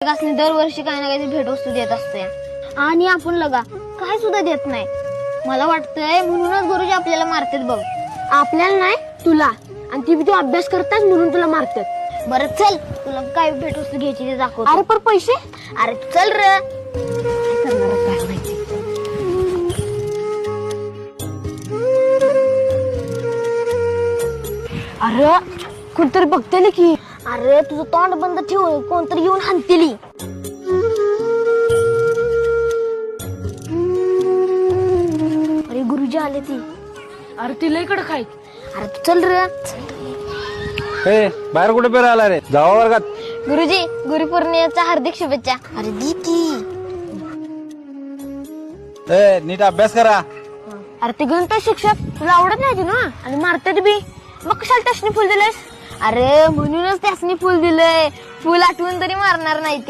प्रत्येकासनी दरवर्षी काही ना काही भेटवस्तू देत असते आणि आपण लगा काय सुद्धा देत नाही. मला वाटतंय म्हणूनच गुरुजी आपल्याला मारतात बघ. आपल्याला नाही तुला, आणि ती तू अभ्यास करतास म्हणून तुला मारतात. बरं चल, तुला काय भेटवस्तू घ्यायची ते दाखव. अरे पण पैसे? अरे चल रे. काय करणार काय माहिती. अरे कोणतरी बघते की. अरे तुझं तोंड बंद ठेव, कोणतरी येऊन हाणतेली. अरे गुरुजी आले ती. अरे तिला इकडे काय? अरे तू चल रे. ए बाहेर कुठे पेरा आला रे? जावा वर्गात. गुरुजी गुरुपौर्णिमेच्या हार्दिक शुभेच्छा. अरे दी की. ए नीट अभ्यास करा. अरे ते गणित शिक्षक तुला आवडत नाही ना, आणि मारतात बी. मग कशाला त्यासनी फुल दिलेस? अरे म्हणूनच त्यासनी फुल दिलंय. फुल आठवून तरी मारणार नाही ते.